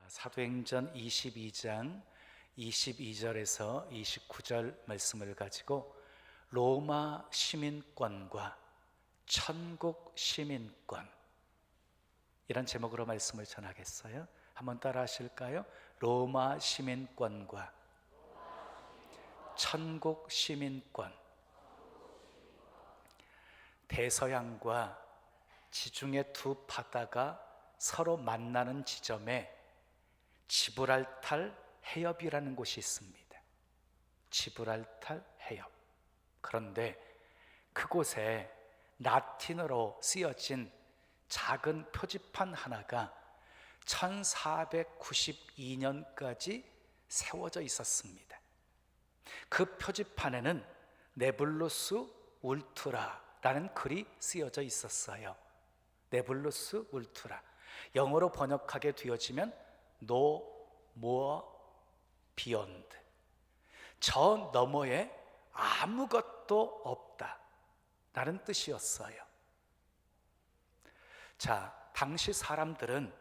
사도행전 22장 22절에서 29절 말씀을 가지고 로마 시민권과 천국 시민권, 이런 제목으로 말씀을 전하겠어요. 한번 따라 하실까요? 로마 시민권과 천국 시민권. 대서양과 지중해 두 바다가 서로 만나는 지점에 지브랄탈 해협이라는 곳이 있습니다. 지브랄탈 해협. 그런데 그곳에 라틴어로 쓰여진 작은 표지판 하나가 1492년까지 세워져 있었습니다. 그 표지판에는 네블루스 울트라라는 글이 쓰여져 있었어요. 네블루스 울트라. 영어로 번역하게 되어지면 No more beyond. 저 너머에 아무것도 없다 라는 뜻이었어요. 자, 당시 사람들은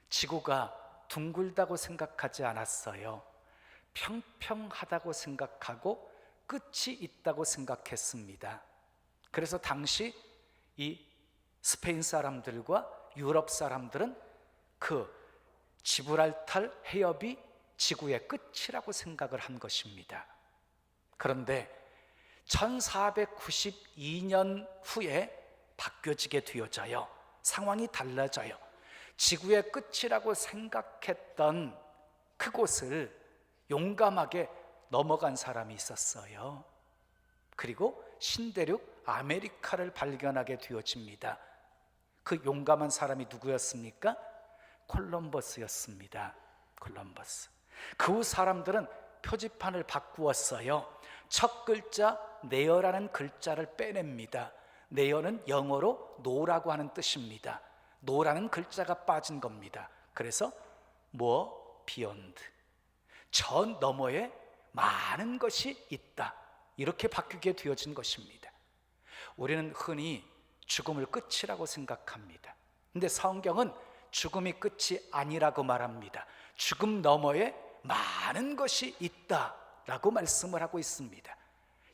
지구가 둥글다고 생각하지 않았어요. 평평하다고 생각하고 끝이 있다고 생각했습니다. 그래서 당시 이 스페인 사람들과 유럽 사람들은 그 지브랄탈 해협이 지구의 끝이라고 생각을 한 것입니다. 그런데 1492년 후에 바뀌어지게 되어져요. 상황이 달라져요. 지구의 끝이라고 생각했던 그곳을 용감하게 넘어간 사람이 있었어요. 그리고 신대륙 아메리카를 발견하게 되어집니다. 그 용감한 사람이 누구였습니까? 콜럼버스였습니다. 콜럼버스. 그 후 사람들은 표지판을 바꾸었어요. 첫 글자 네어라는 글자를 빼냅니다. 네어는 영어로 노라고 하는 뜻입니다. 노라는 글자가 빠진 겁니다. 그래서 more beyond, 저 너머에 많은 것이 있다, 이렇게 바뀌게 되어진 것입니다. 우리는 흔히 죽음을 끝이라고 생각합니다. 근데 성경은 죽음이 끝이 아니라고 말합니다. 죽음 너머에 많은 것이 있다라고 말씀을 하고 있습니다.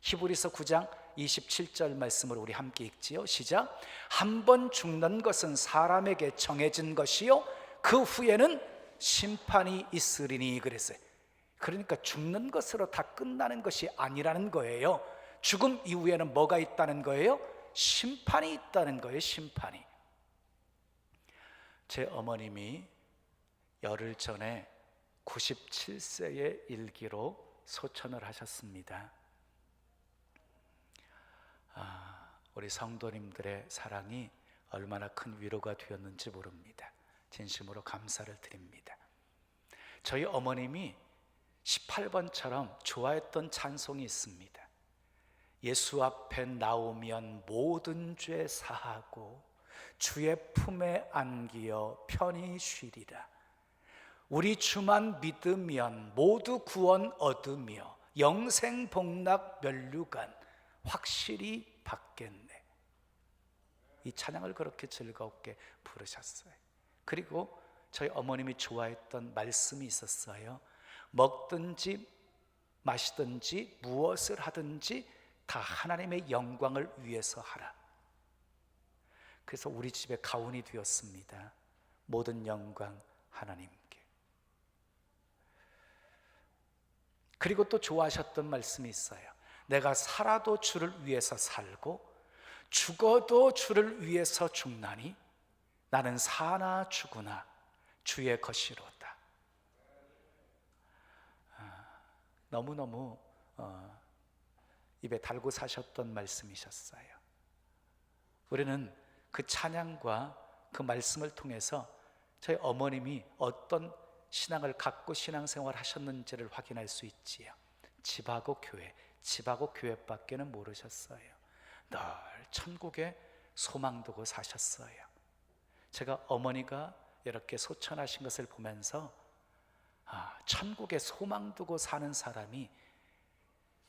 히브리서 9장 27절 말씀을 우리 함께 읽지요. 시작. 한 번 죽는 것은 사람에게 정해진 것이요 그 후에는 심판이 있으리니 그랬어요. 그러니까 죽는 것으로 다 끝나는 것이 아니라는 거예요. 죽음 이후에는 뭐가 있다는 거예요? 심판이 있다는 거예요. 심판이. 제 어머님이 열흘 전에 97세의 일기로 소천을 하셨습니다. 우리 성도님들의 사랑이 얼마나 큰 위로가 되었는지 모릅니다. 진심으로 감사를 드립니다. 저희 어머님이 18번처럼 좋아했던 찬송이 있습니다. 예수 앞에 나오면 모든 죄 사하고 주의 품에 안기어 편히 쉬리라. 우리 주만 믿으면 모두 구원 얻으며 영생 복락 면류관 확실히 받겠네. 이 찬양을 그렇게 즐겁게 부르셨어요. 그리고 저희 어머님이 좋아했던 말씀이 있었어요. 먹든지 마시든지 무엇을 하든지 다 하나님의 영광을 위해서 하라. 그래서 우리 집에 가훈이 되었습니다. 모든 영광 하나님께. 그리고 또 좋아하셨던 말씀이 있어요. 내가 살아도 주를 위해서 살고 죽어도 주를 위해서 죽나니 나는 사나 죽으나 주의 것이로다. 너무너무 입에 달고 사셨던 말씀이셨어요. 우리는 그 찬양과 그 말씀을 통해서 저희 어머님이 어떤 신앙을 갖고 신앙생활 하셨는지를 확인할 수 있지요. 집하고 교회, 집하고 교회밖에는 모르셨어요. 늘 천국에 소망 두고 사셨어요. 제가 어머니가 이렇게 소천하신 것을 보면서 천국에 소망 두고 사는 사람이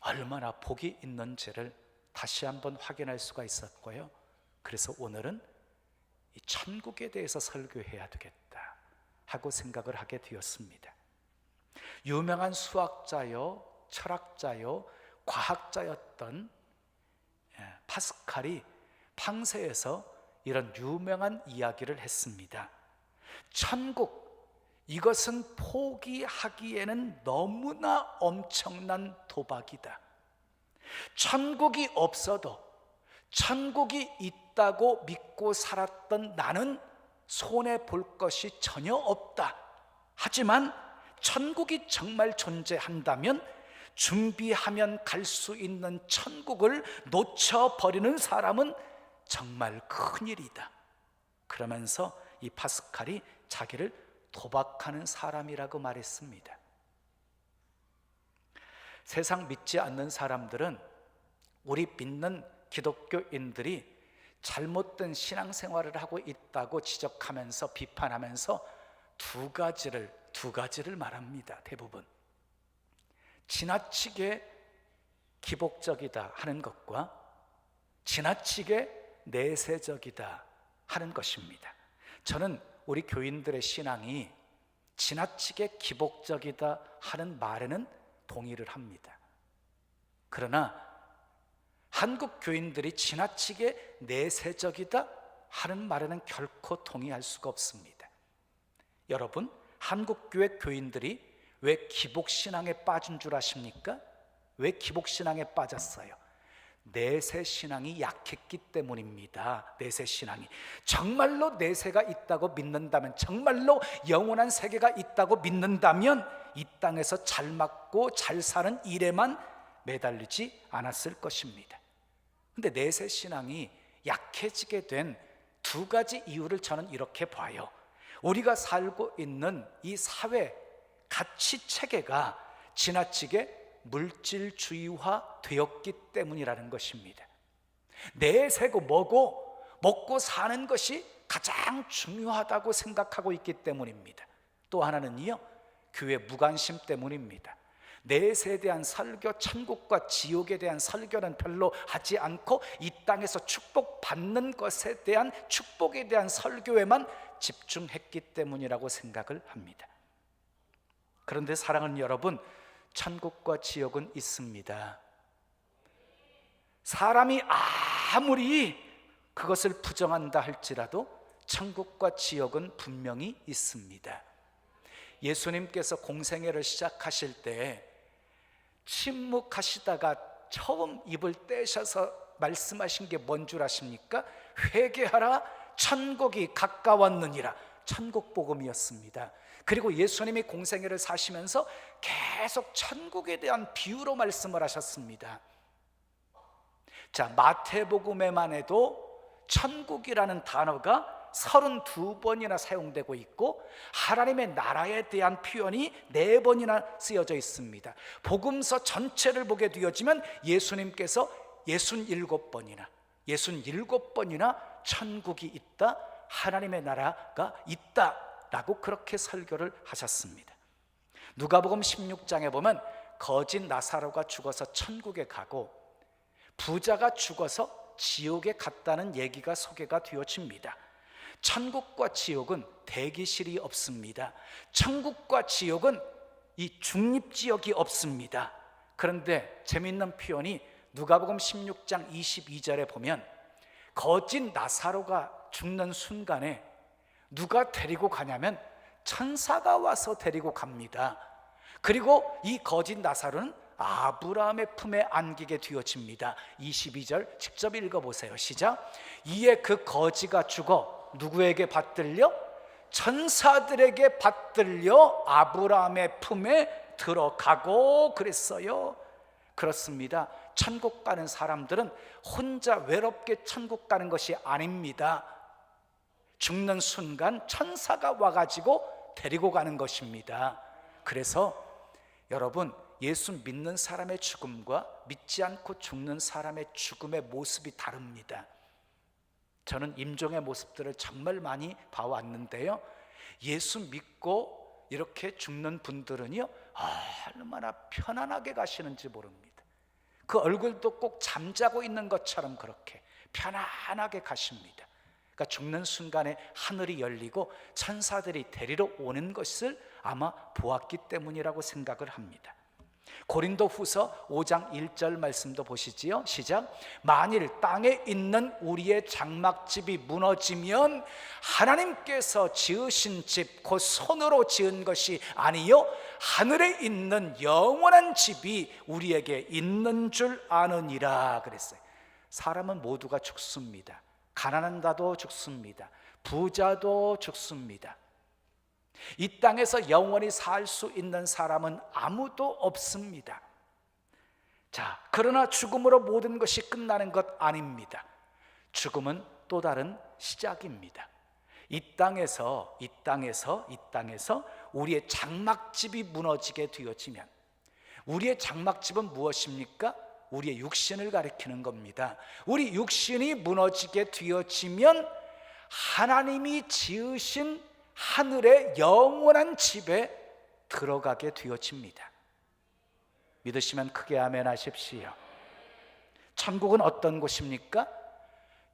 얼마나 복이 있는지를 다시 한번 확인할 수가 있었고요. 그래서 오늘은 이 천국에 대해서 설교해야 되겠다. 하고 생각을 하게 되었습니다. 유명한 수학자요, 철학자요, 과학자였던 파스칼이 팡세에서 이런 유명한 이야기를 했습니다. 천국, 이것은 포기하기에는 너무나 엄청난 도박이다. 천국이 없어도 천국이 있다고 믿고 살았던 나는 손해볼 것이 전혀 없다. 하지만 천국이 정말 존재한다면 준비하면 갈 수 있는 천국을 놓쳐버리는 사람은 정말 큰일이다. 그러면서 이 파스칼이 자기를 도박하는 사람이라고 말했습니다. 세상 믿지 않는 사람들은 우리 믿는 기독교인들이 잘못된 신앙생활을 하고 있다고 지적하면서 비판하면서 두 가지를 말합니다. 대부분 지나치게 기복적이다 하는 것과 지나치게 내세적이다 하는 것입니다. 저는 우리 교인들의 신앙이 지나치게 기복적이다 하는 말에는 동의를 합니다. 그러나 한국 교인들이 지나치게 내세적이다 하는 말에는 결코 동의할 수가 없습니다. 여러분, 한국 교회 교인들이 왜 기복신앙에 빠진 줄 아십니까? 왜 기복신앙에 빠졌어요? 내세신앙이 약했기 때문입니다. 내세신앙이 정말로 내세가 있다고 믿는다면, 정말로 영원한 세계가 있다고 믿는다면 이 땅에서 잘 맞고 잘 사는 일에만 매달리지 않았을 것입니다. 근데 내세신앙이 약해지게 된 두 가지 이유를 저는 이렇게 봐요. 우리가 살고 있는 이 사회 가치 체계가 지나치게 물질주의화 되었기 때문이라는 것입니다. 내세고 뭐고 먹고 사는 것이 가장 중요하다고 생각하고 있기 때문입니다. 또 하나는요, 교회 무관심 때문입니다. 내세에 대한 설교, 천국과 지옥에 대한 설교는 별로 하지 않고 이 땅에서 축복받는 것에 대한, 축복에 대한 설교에만 집중했기 때문이라고 생각을 합니다. 그런데 사랑하는 여러분, 천국과 지옥은 있습니다. 사람이 아무리 그것을 부정한다 할지라도 천국과 지옥은 분명히 있습니다. 예수님께서 공생애를 시작하실 때 침묵하시다가 처음 입을 떼셔서 말씀하신 게 뭔 줄 아십니까? 회개하라, 천국이 가까웠느니라. 천국 복음이었습니다. 그리고 예수님이 공생애를 사시면서 계속 천국에 대한 비유로 말씀을 하셨습니다. 자, 마태복음에만 해도 천국이라는 단어가 32번이나 사용되고 있고 하나님의 나라에 대한 표현이 4번이나 쓰여져 있습니다. 복음서 전체를 보게 되어지면 예수님께서 67번이나 천국이 있다, 하나님의 나라가 있다 라고 그렇게 설교를 하셨습니다. 누가복음 16장에 보면 거짓 나사로가 죽어서 천국에 가고 부자가 죽어서 지옥에 갔다는 얘기가 소개가 되어집니다. 천국과 지옥은 대기실이 없습니다. 천국과 지옥은 이 중립지역이 없습니다. 그런데 재미있는 표현이 누가복음 16장 22절에 보면 거짓 나사로가 죽는 순간에 누가 데리고 가냐면 천사가 와서 데리고 갑니다. 그리고 이 거짓 나사로는 아브라함의 품에 안기게 되어집니다. 22절 직접 읽어보세요. 시작. 이에 그 거지가 죽어 누구에게 받들려? 천사들에게 받들려 아브라함의 품에 들어가고 그랬어요. 그렇습니다. 천국 가는 사람들은 혼자 외롭게 천국 가는 것이 아닙니다. 죽는 순간 천사가 와가지고 데리고 가는 것입니다. 그래서 여러분, 예수 믿는 사람의 죽음과 믿지 않고 죽는 사람의 죽음의 모습이 다릅니다. 저는 임종의 모습들을 정말 많이 봐왔는데요, 예수 믿고 이렇게 죽는 분들은요, 얼마나 편안하게 가시는지 모릅니다. 그 얼굴도 꼭 잠자고 있는 것처럼 그렇게 편안하게 가십니다. 그러니까 죽는 순간에 하늘이 열리고 천사들이 데리러 오는 것을 아마 보았기 때문이라고 생각을 합니다. 고린도후서 5장 1절 말씀도 보시지요. 시작. 만일 땅에 있는 우리의 장막집이 무너지면 하나님께서 지으신 집 곧 손으로 지은 것이 아니요 하늘에 있는 영원한 집이 우리에게 있는 줄 아느니라 그랬어요. 사람은 모두가 죽습니다. 가난한 자도 죽습니다. 부자도 죽습니다. 이 땅에서 영원히 살 수 있는 사람은 아무도 없습니다. 자, 그러나 죽음으로 모든 것이 끝나는 것 아닙니다. 죽음은 또 다른 시작입니다. 이 땅에서 우리의 장막집이 무너지게 되어지면, 우리의 장막집은 무엇입니까? 우리의 육신을 가리키는 겁니다. 우리 육신이 무너지게 되어지면 하나님이 지으신 하늘의 영원한 집에 들어가게 되어집니다. 믿으시면 크게 아멘 하십시오. 천국은 어떤 곳입니까?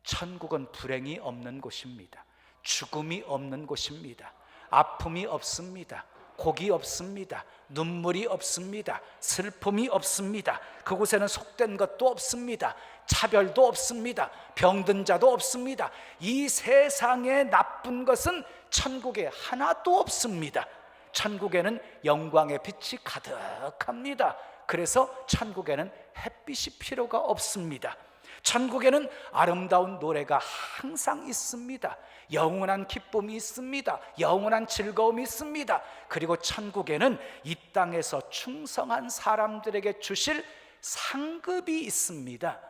천국은 불행이 없는 곳입니다. 죽음이 없는 곳입니다. 아픔이 없습니다. 곡이 없습니다. 눈물이 없습니다. 슬픔이 없습니다. 그곳에는 속된 것도 없습니다. 차별도 없습니다. 병든 자도 없습니다. 이 세상에 나쁜 것은 천국에 하나도 없습니다. 천국에는 영광의 빛이 가득합니다. 그래서 천국에는 햇빛이 필요가 없습니다. 천국에는 아름다운 노래가 항상 있습니다. 영원한 기쁨이 있습니다. 영원한 즐거움이 있습니다. 그리고 천국에는 이 땅에서 충성한 사람들에게 주실 상급이 있습니다.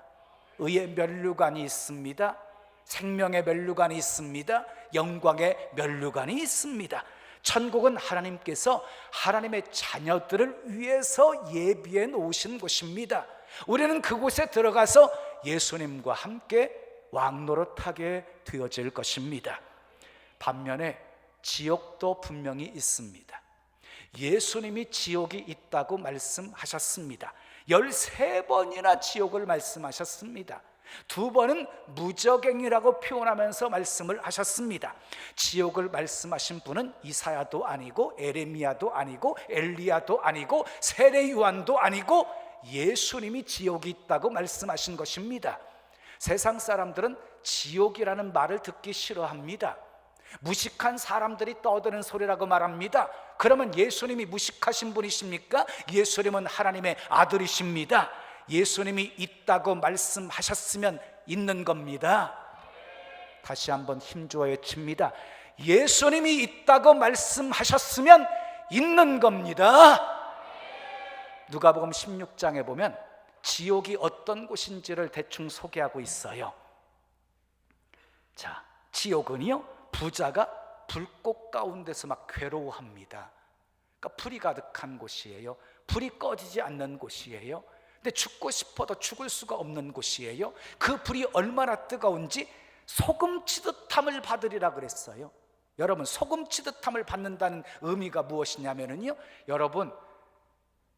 의의 면류관이 있습니다. 생명의 면류관이 있습니다. 영광의 면류관이 있습니다. 천국은 하나님께서 하나님의 자녀들을 위해서 예비해 놓으신 곳입니다. 우리는 그곳에 들어가서 예수님과 함께 왕노릇하게 되어질 것입니다. 반면에 지옥도 분명히 있습니다. 예수님이 지옥이 있다고 말씀하셨습니다. 13번이나 지옥을 말씀하셨습니다. 2번은 무저갱이라고 표현하면서 말씀을 하셨습니다. 지옥을 말씀하신 분은 이사야도 아니고 에레미야도 아니고 엘리야도 아니고 세례 요한도 아니고 예수님이 지옥이 있다고 말씀하신 것입니다. 세상 사람들은 지옥이라는 말을 듣기 싫어합니다. 무식한 사람들이 떠드는 소리라고 말합니다. 그러면 예수님이 무식하신 분이십니까? 예수님은 하나님의 아들이십니다. 예수님이 있다고 말씀하셨으면 있는 겁니다. 다시 한번 힘주어 외칩니다. 예수님이 있다고 말씀하셨으면 있는 겁니다. 누가복음 16장에 보면 지옥이 어떤 곳인지를 대충 소개하고 있어요. 자, 지옥은요, 부자가 불꽃 가운데서 막 괴로워합니다. 그러니까 불이 가득한 곳이에요. 불이 꺼지지 않는 곳이에요. 근데 죽고 싶어도 죽을 수가 없는 곳이에요. 그 불이 얼마나 뜨거운지 소금치듯함을 받으리라 그랬어요. 여러분, 소금치듯함을 받는다는 의미가 무엇이냐면요, 여러분,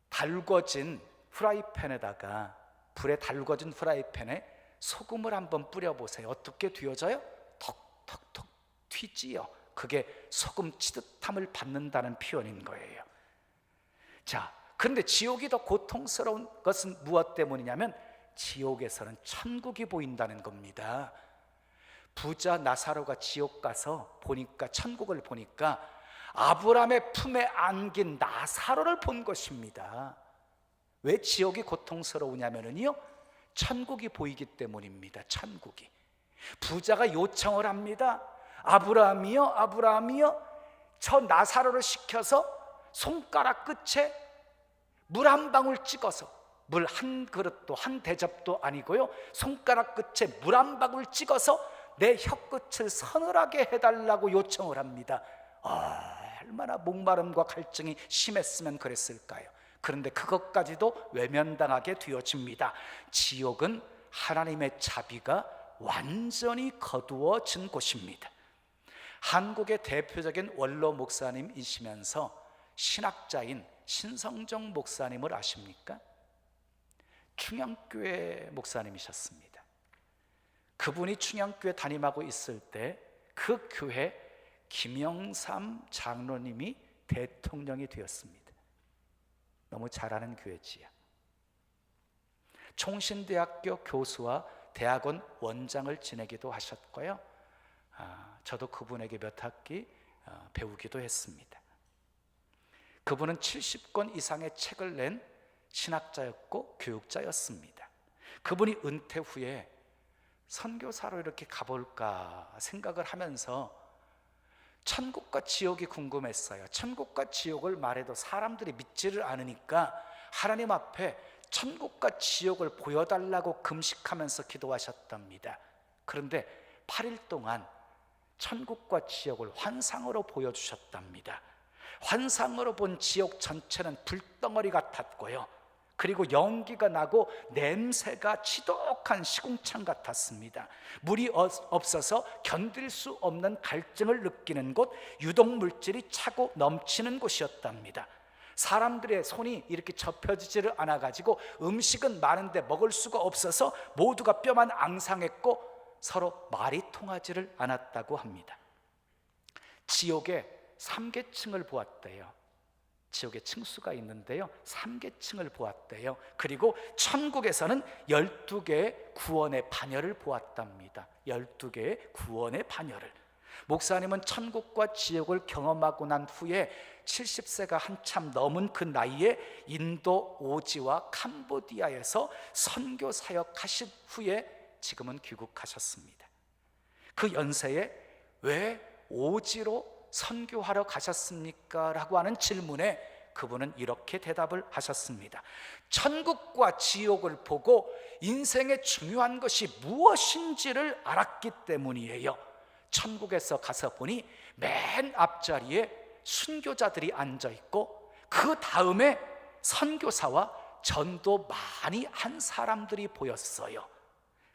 달궈진 프라이팬에다가, 불에 달궈진 프라이팬에 소금을 한번 뿌려보세요. 어떻게 튀어져요? 톡톡톡 튀지요. 그게 소금치듯함을 받는다는 표현인 거예요. 자, 그런데 지옥이 더 고통스러운 것은 무엇 때문이냐면 지옥에서는 천국이 보인다는 겁니다. 부자 나사로가 지옥 가서 보니까, 천국을 보니까 아브라함의 품에 안긴 나사로를 본 것입니다. 왜 지옥이 고통스러우냐면요, 천국이 보이기 때문입니다. 천국이. 부자가 요청을 합니다. 아브라함이요, 저 나사로를 시켜서 손가락 끝에 물 한 방울 찍어서, 물 한 그릇도 한 대접도 아니고요, 손가락 끝에 물 한 방울 찍어서 내 혀끝을 서늘하게 해달라고 요청을 합니다. 얼마나 목마름과 갈증이 심했으면 그랬을까요? 그런데 그것까지도 외면당하게 되어집니다. 지옥은 하나님의 자비가 완전히 거두어진 곳입니다. 한국의 대표적인 원로 목사님이시면서 신학자인 신성정 목사님을 아십니까? 충영교회 목사님이셨습니다. 그분이 충영교회 담임하고 있을 때 그 교회 김영삼 장로님이 대통령이 되었습니다. 너무 잘하는 교회지요. 총신대학교 교수와 대학원 원장을 지내기도 하셨고요. 저도 그분에게 몇 학기 배우기도 했습니다. 그분은 70권 이상의 책을 낸 신학자였고 교육자였습니다. 그분이 은퇴 후에 선교사로 이렇게 가볼까 생각을 하면서 천국과 지옥이 궁금했어요. 천국과 지옥을 말해도 사람들이 믿지를 않으니까 하나님 앞에 천국과 지옥을 보여달라고 금식하면서 기도하셨답니다. 그런데 8일 동안 천국과 지옥을 환상으로 보여주셨답니다. 환상으로 본 지옥 전체는 불덩어리 같았고요, 그리고 연기가 나고 냄새가 지독한 시궁창 같았습니다. 물이 없어서 견딜 수 없는 갈증을 느끼는 곳, 유독물질이 차고 넘치는 곳이었답니다. 사람들의 손이 이렇게 접혀지지를 않아가지고 음식은 많은데 먹을 수가 없어서 모두가 뼈만 앙상했고 서로 말이 통하지를 않았다고 합니다. 지옥의 3계층을 보았대요. 지옥에 층수가 있는데요, 3계층을 보았대요. 그리고 천국에서는 12개의 구원의 반열을 보았답니다. 12개의 구원의 반열을. 목사님은 천국과 지옥을 경험하고 난 후에 70세가 한참 넘은 그 나이에 인도 오지와 캄보디아에서 선교 사역하신 후에 지금은 귀국하셨습니다. 그 연세에 왜 오지로 선교하러 가셨습니까? 라고 하는 질문에 그분은 이렇게 대답을 하셨습니다. 천국과 지옥을 보고 인생의 중요한 것이 무엇인지를 알았기 때문이에요. 천국에서 가서 보니 맨 앞자리에 순교자들이 앉아있고 그 다음에 선교사와 전도 많이 한 사람들이 보였어요.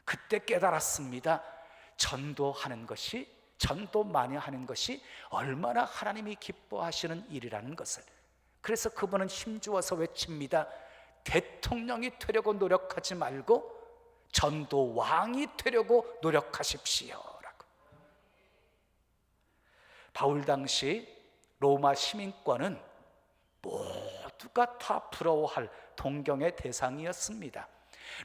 그때 깨달았습니다. 전도 많이 하는 것이 얼마나 하나님이 기뻐하시는 일이라는 것을. 그래서 그분은 힘주어서 외칩니다. 대통령이 되려고 노력하지 말고 전도왕이 되려고 노력하십시오 라고. 바울 당시 로마 시민권은 모두가 다 부러워할 동경의 대상이었습니다.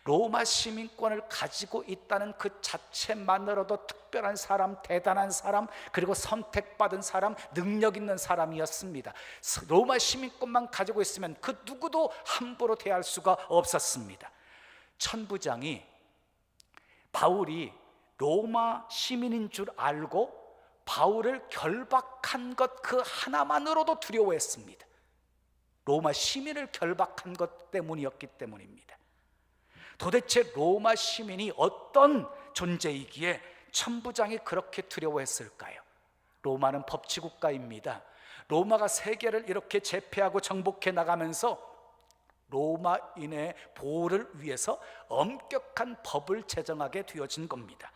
로마 시민권을 가지고 있다는 그 자체만으로도 특별한 사람, 대단한 사람, 그리고 선택받은 사람, 능력 있는 사람이었습니다. 로마 시민권만 가지고 있으면 그 누구도 함부로 대할 수가 없었습니다. 천부장이 바울이 로마 시민인 줄 알고 바울을 결박한 것 그 하나만으로도 두려워했습니다. 로마 시민을 결박한 것 때문이었기 때문입니다. 도대체 로마 시민이 어떤 존재이기에 천부장이 그렇게 두려워했을까요? 로마는 법치국가입니다. 로마가 세계를 이렇게 제패하고 정복해 나가면서 로마인의 보호를 위해서 엄격한 법을 제정하게 되어진 겁니다.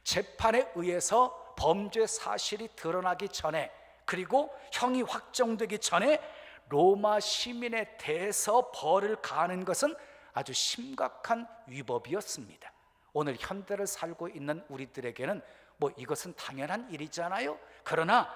재판에 의해서 범죄 사실이 드러나기 전에, 그리고 형이 확정되기 전에 로마 시민에 대해서 벌을 가하는 것은 아주 심각한 위법이었습니다. 오늘 현대를 살고 있는 우리들에게는 이것은 당연한 일이잖아요. 그러나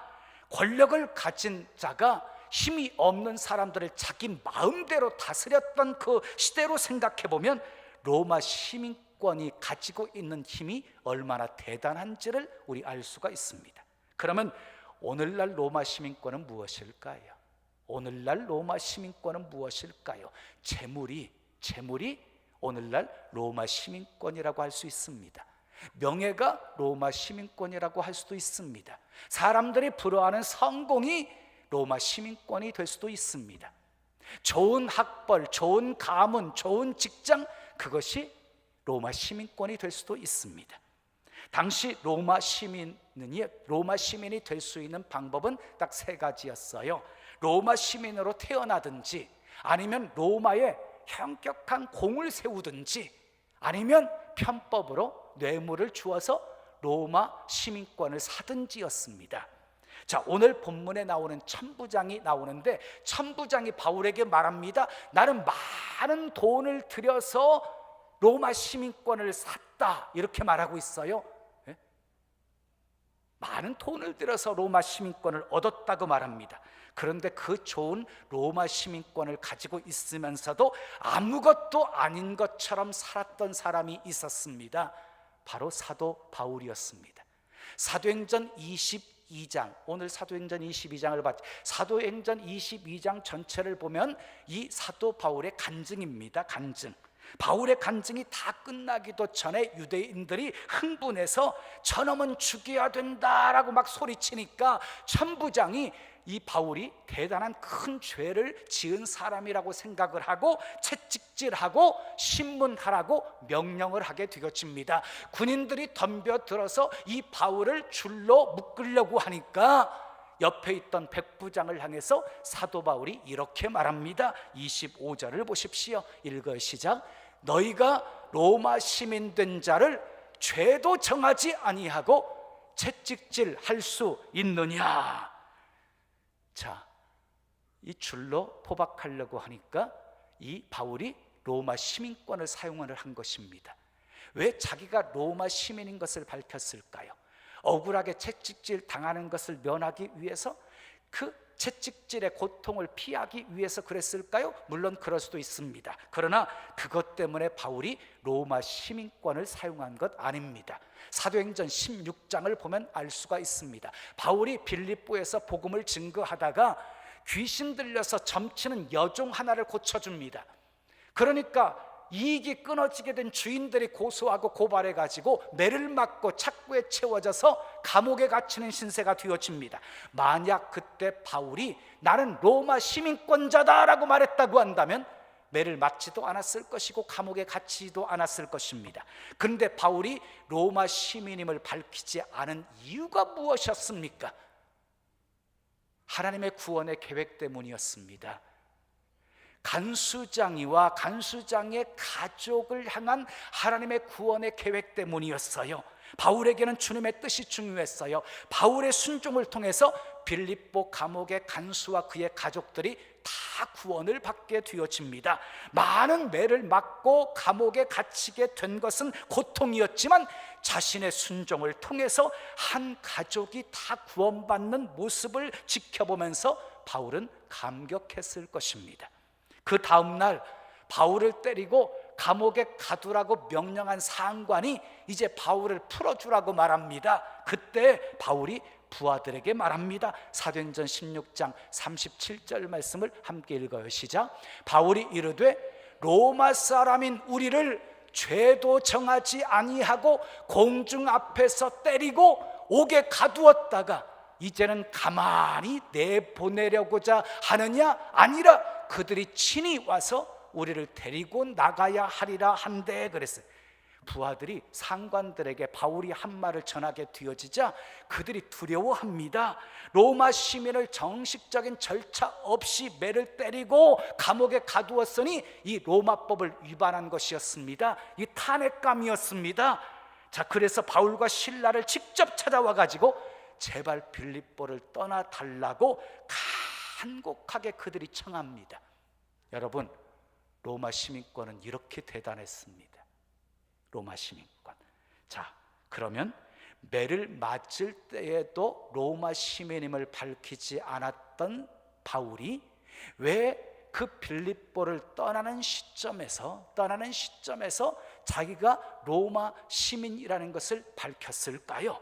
권력을 가진 자가 힘이 없는 사람들을 자기 마음대로 다스렸던 그 시대로 생각해 보면 로마 시민권이 가지고 있는 힘이 얼마나 대단한지를 우리 알 수가 있습니다. 그러면 오늘날 로마 시민권은 무엇일까요? 오늘날 로마 시민권은 무엇일까요? 재물이 오늘날 로마 시민권이라고 할 수 있습니다. 명예가 로마 시민권이라고 할 수도 있습니다. 사람들이 부러워하는 성공이 로마 시민권이 될 수도 있습니다. 좋은 학벌, 좋은 가문, 좋은 직장, 그것이 로마 시민권이 될 수도 있습니다. 당시 로마 시민이 될 수 있는 방법은 딱 3가지였어요. 로마 시민으로 태어나든지, 아니면 로마에 현격한 공을 세우든지, 아니면 편법으로 뇌물을 주어서 로마 시민권을 사든지였습니다. 자, 오늘 본문에 나오는 천부장이 나오는데, 천부장이 바울에게 말합니다. 나는 많은 돈을 들여서 로마 시민권을 샀다. 얻었다 이렇게 말하고 있어요. 예? 많은 돈을 들여서 로마 시민권을 얻었다고 말합니다. 그런데 그 좋은 로마 시민권을 가지고 있으면서도 아무것도 아닌 것처럼 살았던 사람이 있었습니다. 바로 사도 바울이었습니다. 사도행전 22장, 오늘 사도행전 22장을 봤죠. 사도행전 22장 전체를 보면 이 사도 바울의 간증입니다. 간증. 바울의 간증이 다 끝나기도 전에 유대인들이 흥분해서 저놈은 죽여야 된다라고 막 소리치니까 천부장이 이 바울이 대단한 큰 죄를 지은 사람이라고 생각을 하고 채찍질하고 신문하라고 명령을 하게 되어집니다. 군인들이 덤벼들어서 이 바울을 줄로 묶으려고 하니까 옆에 있던 백부장을 향해서 사도 바울이 이렇게 말합니다. 25절을 보십시오. 읽어요. 시작. 너희가 로마 시민 된 자를 죄도 정하지 아니하고 채찍질할 수 있느냐. 자, 이 줄로 포박하려고 하니까 이 바울이 로마 시민권을 사용을 한 것입니다. 왜 자기가 로마 시민인 것을 밝혔을까요? 억울하게 채찍질 당하는 것을 면하기 위해서, 그 채찍질의 고통을 피하기 위해서 그랬을까요? 물론 그럴 수도 있습니다. 그러나 그것 때문에 바울이 로마 시민권을 사용한 것 아닙니다. 사도행전 16장을 보면 알 수가 있습니다. 바울이 빌립보에서 복음을 증거하다가 귀신 들려서 점치는 여종 하나를 고쳐줍니다. 그러니까 이익이 끊어지게 된 주인들이 고소하고 고발해가지고 매를 맞고 착고에 채워져서 감옥에 갇히는 신세가 되어집니다. 만약 그때 바울이 나는 로마 시민권자다라고 말했다고 한다면 매를 맞지도 않았을 것이고 감옥에 갇히지도 않았을 것입니다. 그런데 바울이 로마 시민임을 밝히지 않은 이유가 무엇이었습니까? 하나님의 구원의 계획 때문이었습니다. 간수장이와 간수장의 가족을 향한 하나님의 구원의 계획 때문이었어요. 바울에게는 주님의 뜻이 중요했어요. 바울의 순종을 통해서 빌립보 감옥의 간수와 그의 가족들이 다 구원을 받게 되어집니다. 많은 매를 맞고 감옥에 갇히게 된 것은 고통이었지만 자신의 순종을 통해서 한 가족이 다 구원받는 모습을 지켜보면서 바울은 감격했을 것입니다. 그 다음날 바울을 때리고 감옥에 가두라고 명령한 상관이 이제 바울을 풀어주라고 말합니다. 그때 바울이 부하들에게 말합니다. 사도행전 16장 37절 말씀을 함께 읽어요. 시작. 바울이 이르되 로마 사람인 우리를 죄도 정하지 아니하고 공중 앞에서 때리고 옥에 가두었다가 이제는 가만히 내보내려고자 하느냐? 아니라 그들이 친히 와서 우리를 데리고 나가야 하리라 한데 그랬어요. 부하들이 상관들에게 바울이 한 말을 전하게 되어지자 그들이 두려워합니다. 로마 시민을 정식적인 절차 없이 매를 때리고 감옥에 가두었으니 이 로마법을 위반한 것이었습니다. 이 탄핵감이었습니다. 자, 그래서 바울과 실라를 직접 찾아와 가지고 제발 빌립보를 떠나달라고 간곡하게 그들이 청합니다. 여러분, 로마 시민권은 이렇게 대단했습니다. 로마 시민권. 자, 그러면 매를 맞을 때에도 로마 시민임을 밝히지 않았던 바울이 왜 그 빌립보를 떠나는 시점에서 자기가 로마 시민이라는 것을 밝혔을까요?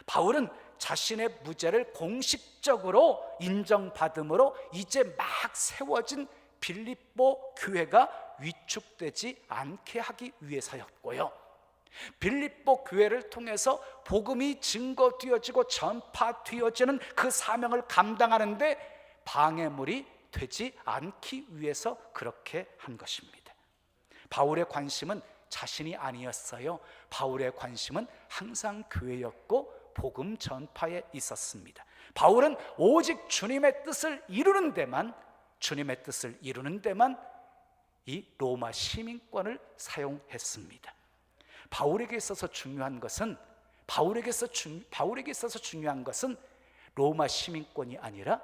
바울은 자신의 무죄를 공식적으로 인정받음으로 이제 막 세워진 빌립보 교회가 위축되지 않게 하기 위해서였고요. 빌립보 교회를 통해서 복음이 증거되어지고 전파되어지는 그 사명을 감당하는데 방해물이 되지 않기 위해서 그렇게 한 것입니다. 바울의 관심은 자신이 아니었어요. 바울의 관심은 항상 교회였고 복음 전파에 있었습니다. 바울은 오직 주님의 뜻을 이루는 데만 이 로마 시민권을 사용했습니다. 바울에게 있어서 중요한 것은 로마 시민권이 아니라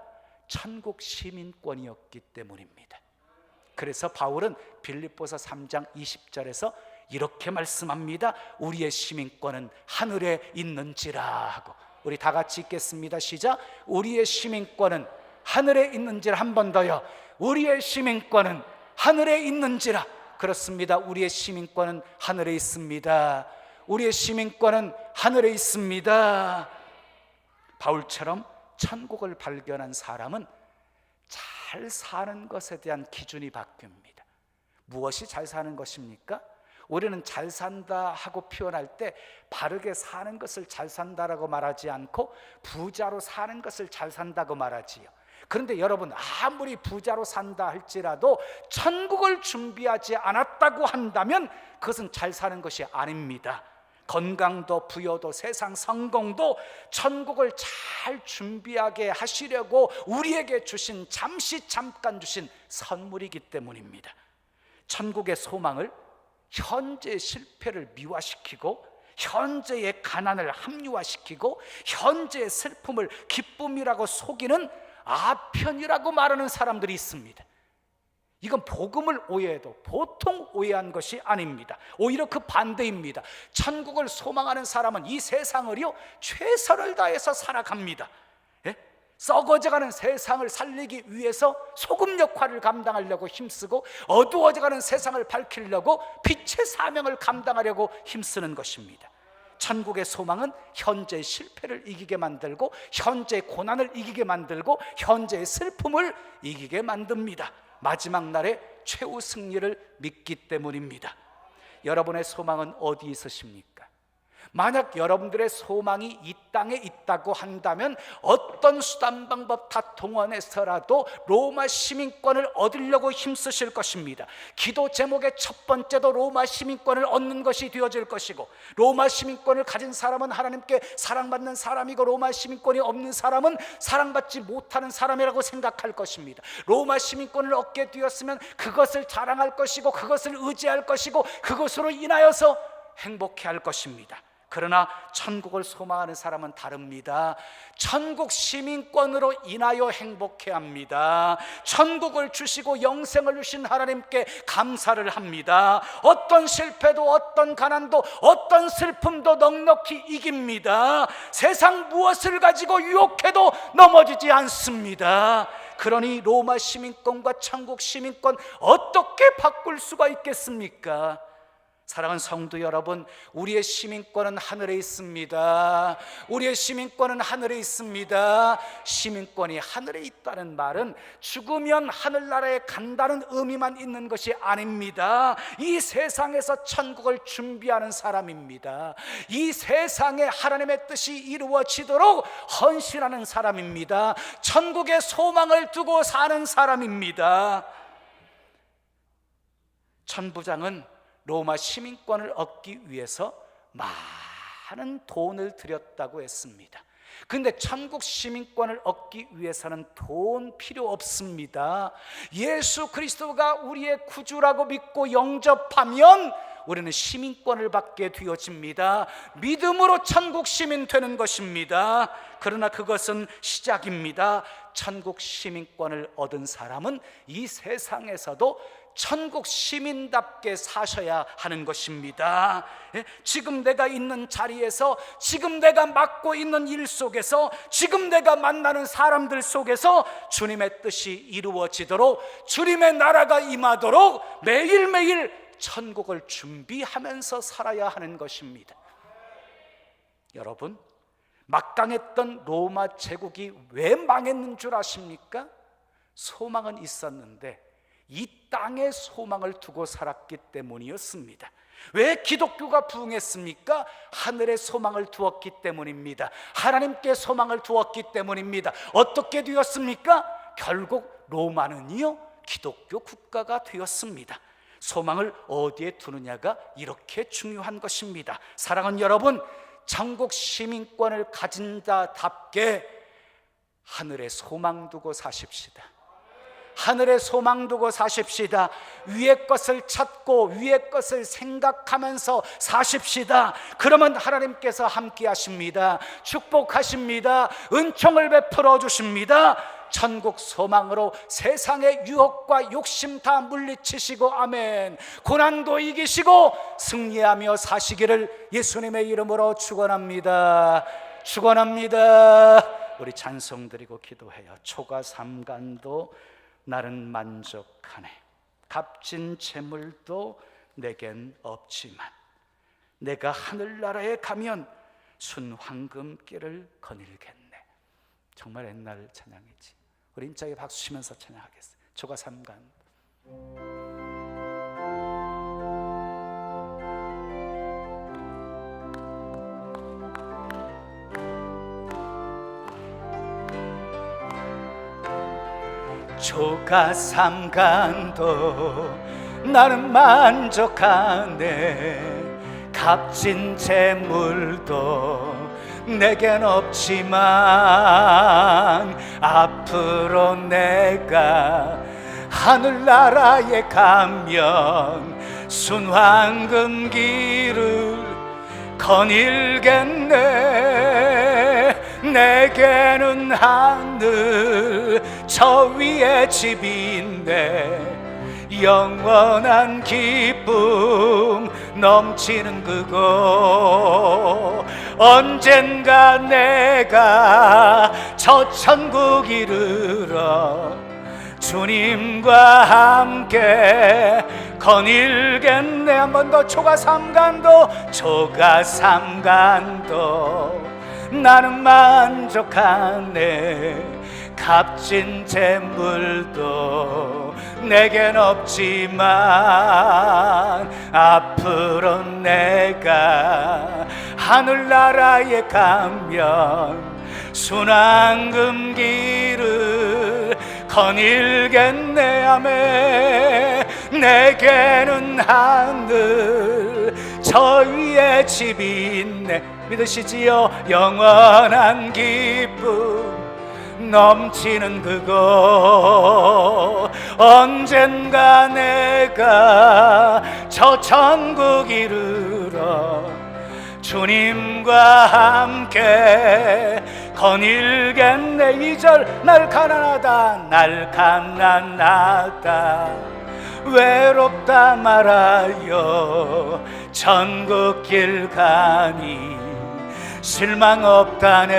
천국 시민권이었기 때문입니다. 그래서 바울은 빌립보서 3장 20절에서 이렇게 말씀합니다. 우리의 시민권은 하늘에 있는지라 하고. 우리 다 같이 읽겠습니다. 시작. 우리의 시민권은 하늘에 있는지라. 한 번 더요. 우리의 시민권은 하늘에 있는지라. 그렇습니다. 우리의 시민권은 하늘에 있습니다. 우리의 시민권은 하늘에 있습니다. 바울처럼 천국을 발견한 사람은 잘 사는 것에 대한 기준이 바뀝니다. 무엇이 잘 사는 것입니까? 우리는 잘 산다 하고 표현할 때 바르게 사는 것을 잘 산다라고 말하지 않고 부자로 사는 것을 잘 산다고 말하지요. 그런데 여러분, 아무리 부자로 산다 할지라도 천국을 준비하지 않았다고 한다면 그것은 잘 사는 것이 아닙니다. 건강도 부여도 세상 성공도 천국을 잘 준비하게 하시려고 우리에게 주신, 잠깐 주신 선물이기 때문입니다. 천국의 소망을 현재의 실패를 미화시키고 현재의 가난을 합리화시키고 현재의 슬픔을 기쁨이라고 속이는 아편이라고 말하는 사람들이 있습니다. 이건 복음을 오해해도 보통 오해한 것이 아닙니다. 오히려 그 반대입니다. 천국을 소망하는 사람은 이 세상을요 최선을 다해서 살아갑니다. 썩어져가는 세상을 살리기 위해서 소금 역할을 감당하려고 힘쓰고 어두워져가는 세상을 밝히려고 빛의 사명을 감당하려고 힘쓰는 것입니다. 천국의 소망은 현재의 실패를 이기게 만들고 현재의 고난을 이기게 만들고 현재의 슬픔을 이기게 만듭니다. 마지막 날의 최후 승리를 믿기 때문입니다. 여러분의 소망은 어디 있으십니까? 만약 여러분들의 소망이 이 땅에 있다고 한다면 어떤 수단 방법 다 동원해서라도 로마 시민권을 얻으려고 힘쓰실 것입니다. 기도 제목의 첫 번째도 로마 시민권을 얻는 것이 되어질 것이고, 로마 시민권을 가진 사람은 하나님께 사랑받는 사람이고 로마 시민권이 없는 사람은 사랑받지 못하는 사람이라고 생각할 것입니다. 로마 시민권을 얻게 되었으면 그것을 자랑할 것이고 그것을 의지할 것이고 그것으로 인하여서 행복해할 것입니다. 그러나 천국을 소망하는 사람은 다릅니다. 천국 시민권으로 인하여 행복해합니다. 천국을 주시고 영생을 주신 하나님께 감사를 합니다. 어떤 실패도 어떤 가난도 어떤 슬픔도 넉넉히 이깁니다. 세상 무엇을 가지고 유혹해도 넘어지지 않습니다. 그러니 로마 시민권과 천국 시민권 어떻게 바꿀 수가 있겠습니까? 사랑하는 성도 여러분, 우리의 시민권은 하늘에 있습니다. 우리의 시민권은 하늘에 있습니다. 시민권이 하늘에 있다는 말은 죽으면 하늘나라에 간다는 의미만 있는 것이 아닙니다. 이 세상에서 천국을 준비하는 사람입니다. 이 세상에 하나님의 뜻이 이루어지도록 헌신하는 사람입니다. 천국의 소망을 두고 사는 사람입니다. 천부장은 로마 시민권을 얻기 위해서 많은 돈을 들였다고 했습니다. 그런데 천국 시민권을 얻기 위해서는 돈 필요 없습니다. 예수 그리스도가 우리의 구주라고 믿고 영접하면 우리는 시민권을 받게 되어집니다. 믿음으로 천국 시민 되는 것입니다. 그러나 그것은 시작입니다. 천국 시민권을 얻은 사람은 이 세상에서도 천국 시민답게 사셔야 하는 것입니다. 지금 내가 있는 자리에서, 지금 내가 맡고 있는 일 속에서, 지금 내가 만나는 사람들 속에서 주님의 뜻이 이루어지도록, 주님의 나라가 임하도록 매일매일 천국을 준비하면서 살아야 하는 것입니다. 여러분, 막강했던 로마 제국이 왜 망했는 줄 아십니까? 소망은 있었는데 이 땅의 소망을 두고 살았기 때문이었습니다. 왜 기독교가 부흥했습니까? 하늘의 소망을 두었기 때문입니다. 하나님께 소망을 두었기 때문입니다. 어떻게 되었습니까? 결국 로마는요 기독교 국가가 되었습니다. 소망을 어디에 두느냐가 이렇게 중요한 것입니다. 사랑하는 여러분, 천국 시민권을 가진 자답게 하늘에 소망 두고 사십시다. 하늘에 소망 두고 사십시다. 위의 것을 찾고 위의 것을 생각하면서 사십시다. 그러면 하나님께서 함께 하십니다. 축복하십니다. 은총을 베풀어 주십니다. 천국 소망으로 세상의 유혹과 욕심 다 물리치시고, 아멘, 고난도 이기시고 승리하며 사시기를 예수님의 이름으로 축원합니다. 축원합니다. 우리 찬송 드리고 기도해요. 초가 삼간도 나는 만족하네. 값진 재물도 내겐 없지만 내가 하늘나라에 가면 순황금길을 거닐겠네. 정말 옛날 찬양이지. 우리 힘차게 박수 치면서 찬양하겠어요. 초가 삼간. 초가 삼간도 나는 만족하네. 값진 재물도 내겐 없지만 앞으로 내가 하늘나라에 가면 순황금 길을 거닐겠네. 내게는 하늘 저 위에 집이 있네. 영원한 기쁨 넘치는 그곳. 언젠가 내가 저 천국 이르러 주님과 함께 거닐겠네. 한 번 더. 초가 삼간도, 초가 삼간도 나는 만족하네. 값진 재물도 내겐 없지만 앞으로 내가 하늘나라에 가면 순황금 길을 거닐겠네. 아멘. 내게는 하늘 저 위에 집이 있네. 믿으시지요? 영원한 기쁨 넘치는 그곳. 언젠가 내가 저 천국 이르러 주님과 함께 거닐겠네. 2절. 날 가난하다, 날 가난하다 외롭다 말아요. 천국 길 가니 실망 없다네.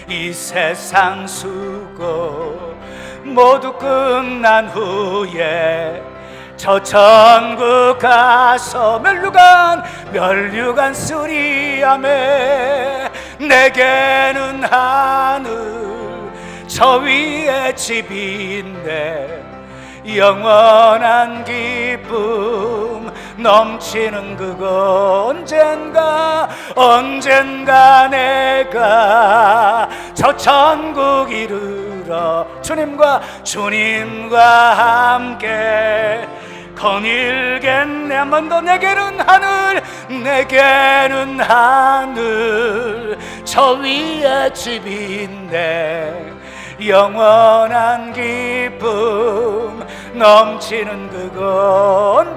이 세상 수고 모두 끝난 후에 저 천국 가서 멸류관 쓰리아메. 내게는 하늘 저 위에 집이 있네. 영원한 기쁨 넘치는 그곳. 언젠가 내가 저 천국 이르러 주님과 함께 거닐겠네. 한 번 더. 내게는 하늘 저 위에 집이 있네. 영원한 기쁨 넘치는 그곳.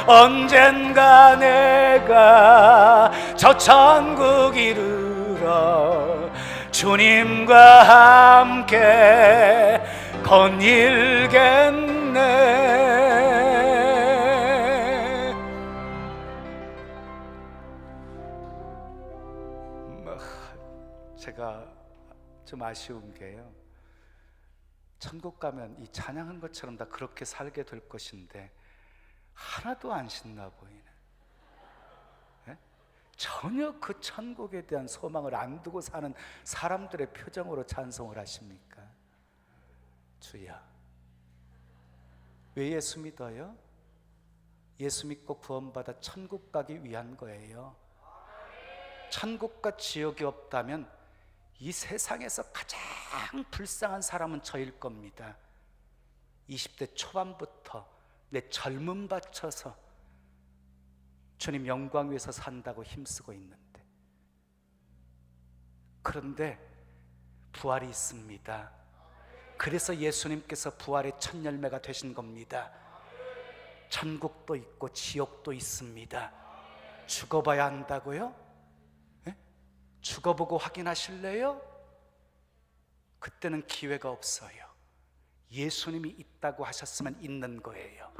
언젠가 내가 저 천국 이르러 주님과 함께 거닐겠네. 제가 좀 아쉬운 게요, 천국 가면 이 찬양한 것처럼 다 그렇게 살게 될 것인데 하나도 안 신나 보이네. 네? 전혀 그 천국에 대한 소망을 안 두고 사는 사람들의 표정으로 찬송을 하십니까? 주여, 왜 예수 믿어요? 예수 믿고 구원받아 천국 가기 위한 거예요. 천국과 지옥이 없다면 이 세상에서 가장 불쌍한 사람은 저일 겁니다. 20대 초반부터 내 젊음 바쳐서 주님 영광 위해서 산다고 힘쓰고 있는데, 그런데 부활이 있습니다. 그래서 예수님께서 부활의 첫 열매가 되신 겁니다. 천국도 있고 지옥도 있습니다. 죽어봐야 한다고요? 죽어보고 확인하실래요? 그때는 기회가 없어요. 예수님이 있다고 하셨으면 있는 거예요.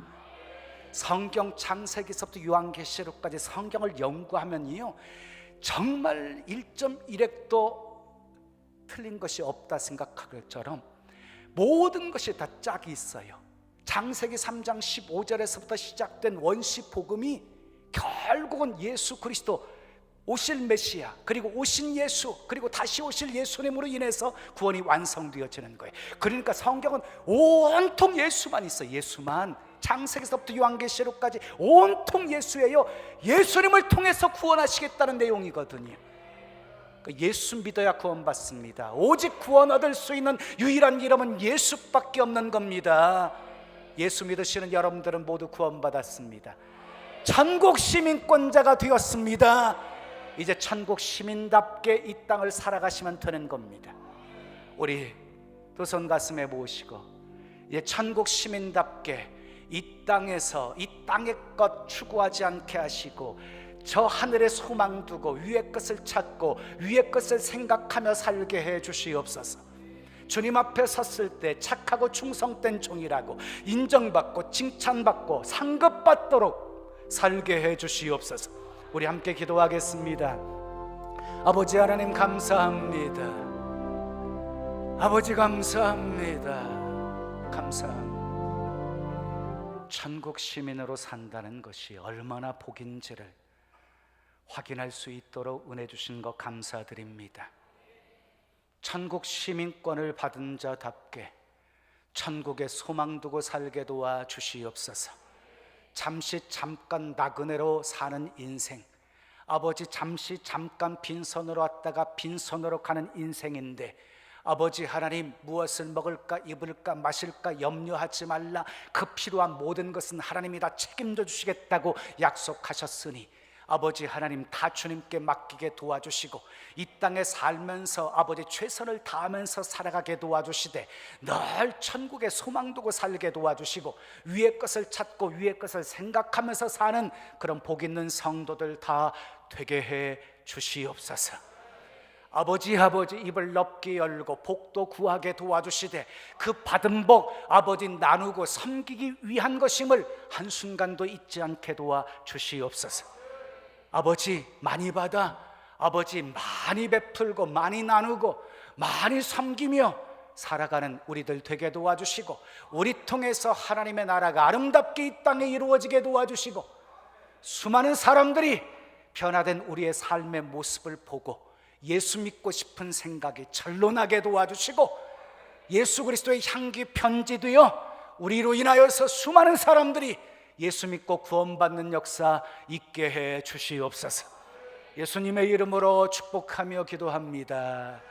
성경 창세기서부터 요한계시록까지 성경을 연구하면요, 정말 1.1획도 틀린 것이 없다 생각할 것처럼 모든 것이 다 짝이 있어요. 창세기 3장 15절에서부터 시작된 원시 복음이 결국은 예수 그리스도 오실 메시아, 그리고 오신 예수, 그리고 다시 오실 예수님으로 인해서 구원이 완성되어지는 거예요. 그러니까 성경은 온통 예수만 있어요. 예수만. 창세기서부터 요한계시록까지 온통 예수예요. 예수님을 통해서 구원하시겠다는 내용이거든요. 예수 믿어야 구원받습니다. 오직 구원 얻을 수 있는 유일한 이름은 예수밖에 없는 겁니다. 예수 믿으시는 여러분들은 모두 구원받았습니다. 천국 시민권자가 되었습니다. 이제 천국 시민답게 이 땅을 살아가시면 되는 겁니다. 우리 두 손 가슴에 모으시고 이제 천국 시민답게 이 땅에서 이 땅의 것 추구하지 않게 하시고 저 하늘에 소망 두고 위의 것을 찾고 위의 것을 생각하며 살게 해 주시옵소서. 주님 앞에 섰을 때 착하고 충성된 종이라고 인정받고 칭찬받고 상급받도록 살게 해 주시옵소서. 우리 함께 기도하겠습니다. 아버지 하나님 감사합니다. 아버지 감사합니다. 감사합니다. 천국 시민으로 산다는 것이 얼마나 복인지를 확인할 수 있도록 은혜 주신 것 감사드립니다. 천국 시민권을 받은 자답게 천국에 소망 두고 살게 도와 주시옵소서. 잠깐 나그네로 사는 인생, 아버지 잠깐 빈손으로 왔다가 빈손으로 가는 인생인데 아버지 하나님, 무엇을 먹을까 입을까 마실까 염려하지 말라. 그 필요한 모든 것은 하나님이 다 책임져 주시겠다고 약속하셨으니 아버지 하나님, 다 주님께 맡기게 도와주시고 이 땅에 살면서 아버지 최선을 다하면서 살아가게 도와주시되 늘 천국에 소망 두고 살게 도와주시고 위의 것을 찾고 위의 것을 생각하면서 사는 그런 복 있는 성도들 다 되게 해 주시옵소서. 아버지 입을 넓게 열고 복도 구하게 도와주시되 그 받은 복 아버지 나누고 섬기기 위한 것임을 한순간도 잊지 않게 도와주시옵소서. 아버지 많이 받아 아버지 많이 베풀고 많이 나누고 많이 섬기며 살아가는 우리들 되게 도와주시고 우리 통해서 하나님의 나라가 아름답게 이 땅에 이루어지게 도와주시고 수많은 사람들이 변화된 우리의 삶의 모습을 보고 예수 믿고 싶은 생각이 절로 나게 도와주시고 예수 그리스도의 향기 편지되어 우리로 인하여서 수많은 사람들이 예수 믿고 구원받는 역사 있게 해 주시옵소서. 예수님의 이름으로 축복하며 기도합니다.